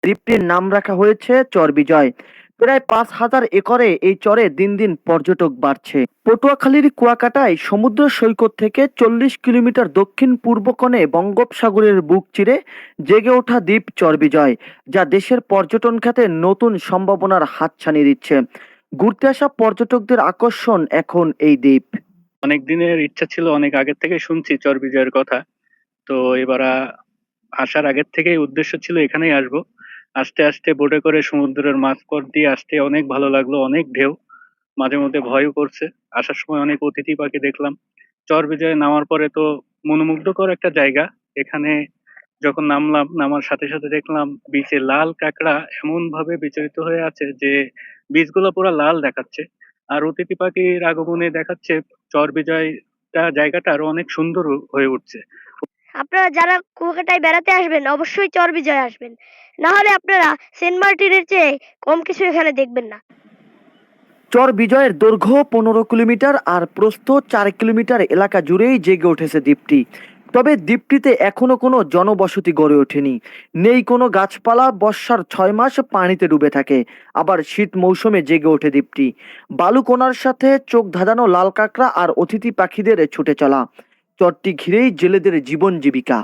দ্বীপটির নাম রাখা হয়েছে চর বিজয়। প্রায় 5,000 একরে এই চরে দিন দিন পর্যটক বাড়ছে। পটুয়াখালীর কুয়াকাটায় সমুদ্র সৈকত থেকে 40 কিলোমিটার দক্ষিণ পূর্ব কোণে বঙ্গোপসাগরের বুক চিরে জেগে ওঠা দ্বীপ চর বিজয়, যা দেশের পর্যটন খাতে নতুন সম্ভাবনার হাতছানি দিচ্ছে। ঘুরতে আসা পর্যটকদের আকর্ষণ এখন এই দ্বীপ। অনেক দিনের ইচ্ছা ছিল, অনেক আগের থেকে শুনছি চর বিজয়ের কথা। তো এবার আসার আগের থেকেই উদ্দেশ্য ছিল এখানেই আসবো। আস্তে আস্তে বোটে করে সমুদ্রের মাঝপথ দিয়ে আসতে অনেক ভালো লাগলো, অনেক ঢেউ, মাঝে মধ্যে ভয়ও করছে। আসার সময় অনেক অতিথি পাখি দেখলাম। চর বিজয়ে নামার পরে তো মনোমুগ্ধকর একটা জায়গা। এখানে যখন নামলাম, নামার সাথে সাথে দেখলাম বিচে লাল কাঁকড়া এমন ভাবে বিচরিত হয়ে আছে যে বীজগুলো পুরো লাল দেখাচ্ছে। আর অতিথি পাখির আগমনে দেখাচ্ছে চর বিজয়টা জায়গাটা আরো অনেক সুন্দর হয়ে উঠছে। আপনারা যারা কুয়াকাটায় বেড়াতে আসবেন অবশ্যই চরবিজয় আসবেন, না হলে আপনারা সেন্ট মার্টিনের চেয়ে কম কিছু এখানে দেখবেন না। চর বিজয়ের দৈর্ঘ্য 15 কিলোমিটার আর প্রস্থ 4 কিলোমিটার এলাকা জুড়েই জেগে উঠেছে দ্বীপটি। তবে দ্বীপটিতে এখনো কোনো জনবসতি গড়ে ওঠেনি। নেই কোনো গাছপালা। বর্ষার 6 মাস পানিতে ডুবে থাকে, আবার শীত মৌসুমে জেগে ওঠে দ্বীপটি। বালুকণার সাথে চোখ ধাঁধানো লাল কাঁকড়া আর অতিথি পাখিদের ছুটে চলা। চরটি ঘিরেই জেলেদের জীবন জীবিকা।